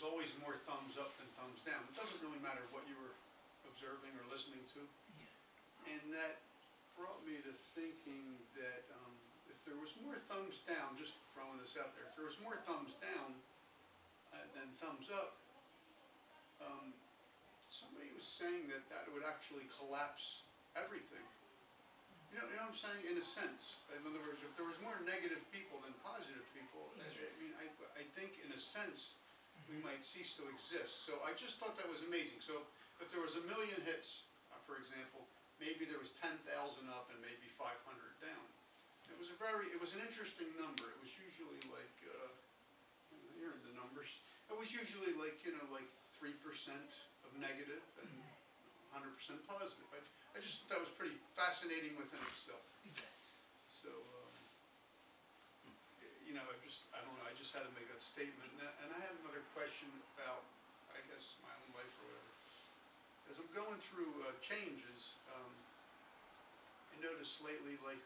always more thumbs up than thumbs down. It doesn't really matter what you were observing or listening to. Yeah. And that brought me to thinking that if there was more thumbs down, just throwing this out there, if there was more thumbs down than thumbs up, somebody was saying that that would actually collapse everything. You know what I'm saying? In a sense. In other words, if there was more negative people than positive people, Yes. I think in a sense we might cease to exist. So I just thought that was amazing. So if there was 1 million hits, for example, maybe there was 10,000 up and maybe 500 down. It was an interesting number. It was usually like, here are the numbers. It was usually like, like 3% of negative and 100% positive. I just thought that was pretty fascinating within itself. Yes. So, I don't know, I just had to make that statement. And I had another question about, I guess, my own life or whatever. As I'm going through changes, I noticed lately, like,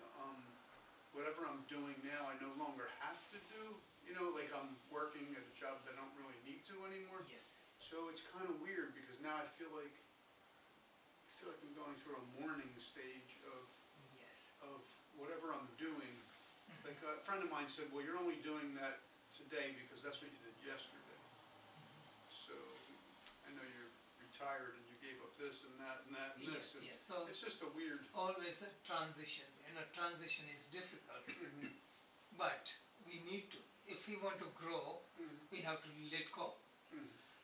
whatever I'm doing now, I no longer have to do. Like I'm working at a job that I don't really need to anymore. Yes. So it's kind of weird because now I feel like I'm going through a mourning stage of Yes. whatever I'm doing. Like a friend of mine said, well, you're only doing that today because that's what you did yesterday. So I know you're retired and you gave up this and that and that and Yes, this. yes. So it's just a weird. always a transition. Transition is difficult, but we need to. If we want to grow, we have to let go.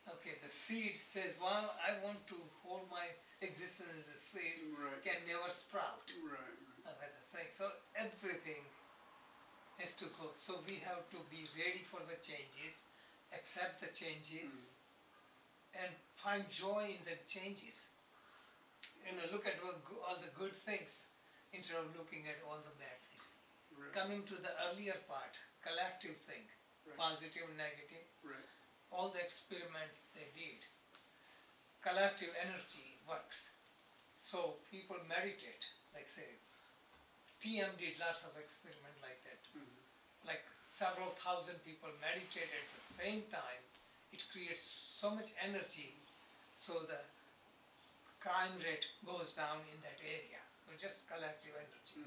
Okay, the seed says, well, I want to hold my existence as a seed, Right. can never sprout. Right. So everything has to go. So we have to be ready for the changes, accept the changes, and find joy in the changes. Look at all the good things instead of looking at all the bad things. Right. Coming to the earlier part, collective thing, Right. positive, negative, Right. all the experiment they did, collective energy works. So people meditate, like say, TM did lots of experiment like that. Like several thousand people meditate at the same time. It creates so much energy, so the crime rate goes down in that area. So just collective energy.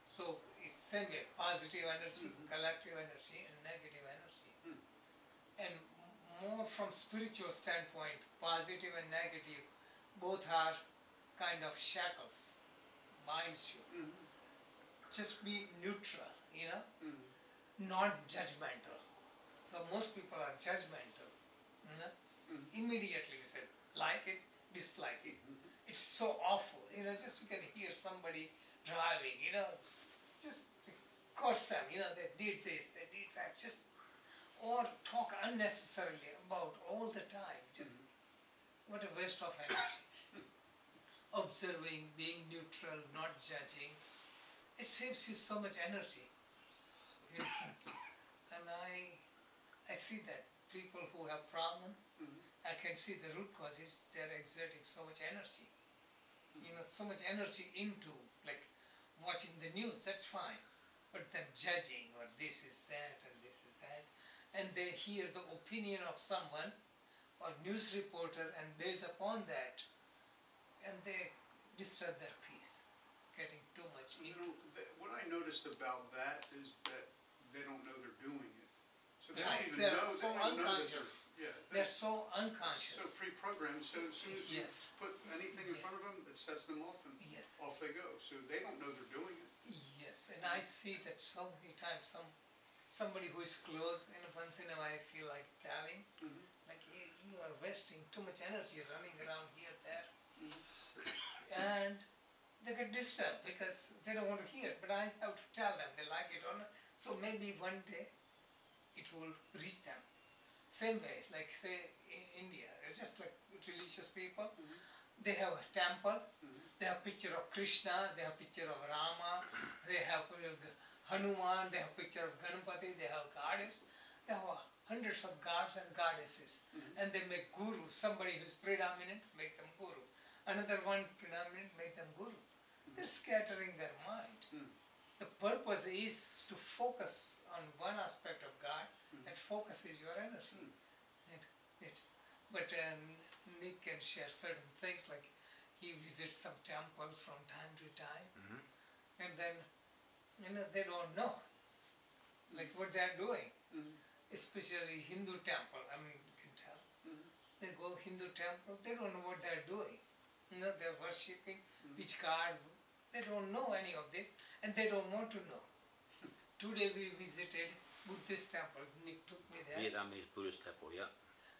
So it's same way, positive energy, collective energy, and negative energy. And more from spiritual standpoint, positive and negative, both are kind of shackles, binds you. Just be neutral, not judgmental. So most people are judgmental. Immediately we say, like it, dislike it. It's so awful, just you can hear somebody driving, just curse them, they did this, they did that, or talk unnecessarily about all the time, just what a waste of energy. Observing, being neutral, not judging, it saves you so much energy. And I see that people who have problem, I can see the root cause is they're exerting so much energy. So much energy into, like, watching the news, that's fine. But then judging, or this is that, and this is that, and they hear the opinion of someone, or news reporter, and based upon that, and they disturb their peace, getting too much into. What I noticed about that is that they don't know they're doing it. So they Right, don't even they're know. so They don't know that unconscious. they're They're so so unconscious. pre-programmed. So as soon as you Yes. put anything in front of them, that sets them off, and Yes. off they go. So they don't know they're doing it. Yes, and I see that so many times. Somebody who is close, once in a while I feel like telling, like, hey, you are wasting too much energy running around here, there. And they get disturbed because they don't want to hear, but I have to tell them they like it or not. So maybe one day it will reach them. Same way, like say in India, it's just like religious people, they have a temple, they have picture of Krishna, they have picture of Rama, they have Hanuman, they have picture of Ganpati, they have goddess, they have hundreds of gods and goddesses, and they make guru, somebody who is predominant, make them guru. Another one predominant, make them guru. They're scattering their mind. The purpose is to focus on one aspect of God, that focuses your energy. And it but Nick can share certain things, like he visits some temples from time to time, and then they don't know like what they are doing, especially Hindu temple. I mean, you can tell they go Hindu temple, they don't know what they are doing. They're worshipping which god. They don't know any of this, and they don't want to know. Today we visited Buddhist temple. Nick took me there. Vietnamese Buddhist temple, yeah.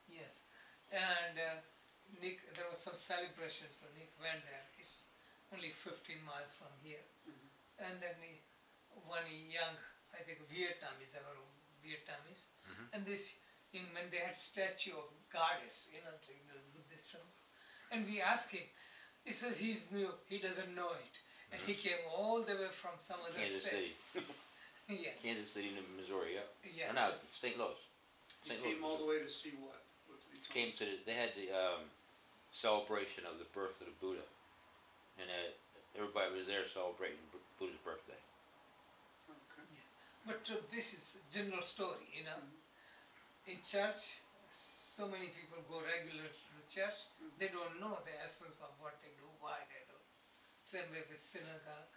Yes, and Nick, there was some celebration, so Nick went there. It's only 15 miles from here, and then one young, I think Vietnamese, they were Vietnamese, and this young man, they had statue of goddess, like the Buddhist temple, and we asked him. He says he's new, he doesn't know it, and he came all the way from some other Kansas state. City. Yeah. Kansas City, Missouri, yeah. Yes. No, St. Louis. He St. came Louis. all the way to see what? What did he come? Came to they had the celebration of the birth of the Buddha, and everybody was there celebrating Buddha's birthday. Okay. Yes. But this is a general story, In church, so many people go regular to the church, they don't know the essence of what they do, why they do. Same way with synagogue.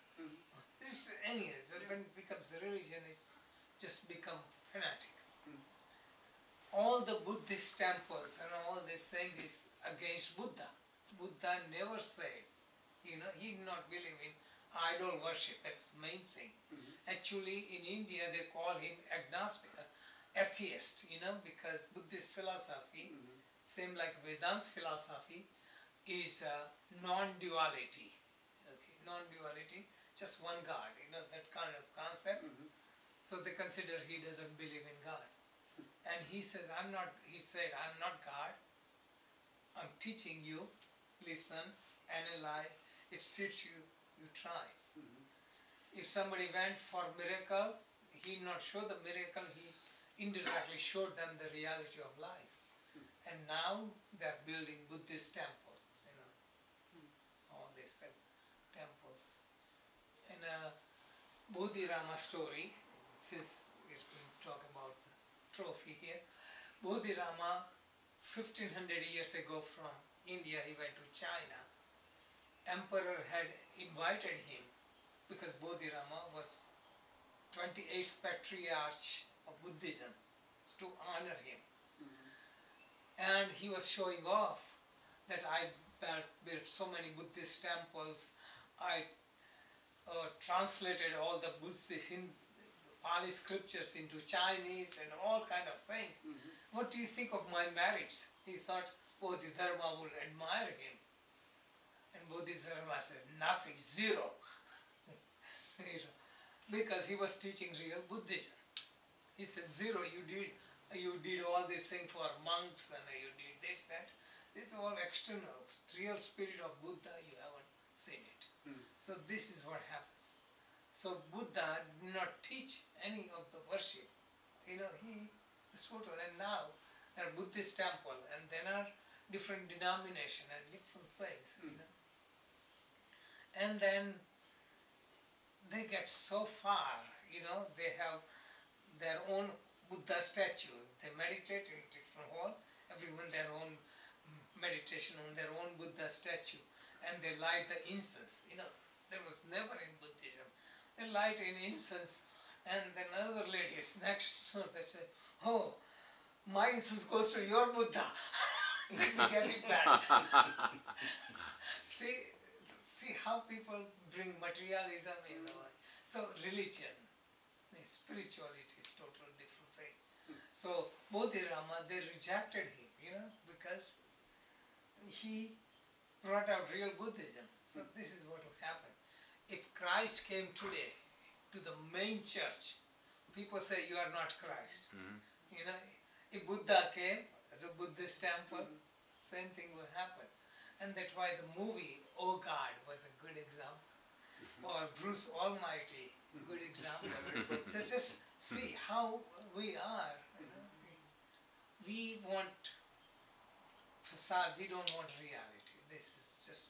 This is anything. So when it becomes a religion, it's just become fanatic. All the Buddhist temples and all these things is against Buddha. Buddha never said, he did not believe in idol worship. That's the main thing. Actually, in India, they call him agnostic, atheist, because Buddhist philosophy, same like Vedanta philosophy, is non-duality. Okay, non-duality, just one God, that kind of concept. So they consider he doesn't believe in God. And he said, I'm not God. I'm teaching you, listen, analyze. If suits you, you try. If somebody went for miracle, he did not show the miracle, he indirectly showed them the reality of life. And now they're building Buddhist temples, all these temples. And Bodhirama story, since we're going to talk about the trophy here, Bodhirama, 1500 years ago from India, he went to China. Emperor had invited him because Bodhirama was 28th patriarch of Buddhism, to honor him. And he was showing off that I built so many Buddhist temples, I translated all the Buddhist Pali scriptures into Chinese and all kind of thing. What do you think of my merits? He thought Bodhidharma would admire him. And Bodhidharma said, nothing, zero. Because he was teaching real Buddhism. He says, zero, you did all these things for monks and you did this, that. This is all external. Real spirit of Buddha, you haven't seen it. So this is what happens. So Buddha did not teach any of the worship. He is total. And now there are Buddhist temple and there are different denomination and different things, And then they get so far, they have their own Buddha statue. They meditate in different hall, everyone their own meditation on their own Buddha statue. And they light the incense, there was never in Buddhism. They light in incense and then another lady is next to her, they say, oh, my incense goes to your Buddha. Let me get it back. See how people bring materialism in the life. So religion, spirituality is totally different thing. So Bodhirama, they rejected him, because he brought out real Buddhism. So this is what would happen. If Christ came today to the main church, people say you are not Christ. If Buddha came at a Buddhist temple, same thing will happen. And that's why the movie Oh God was a good example. Or Bruce Almighty, good example. So just see how we are. We want facade, we don't want reality. This is just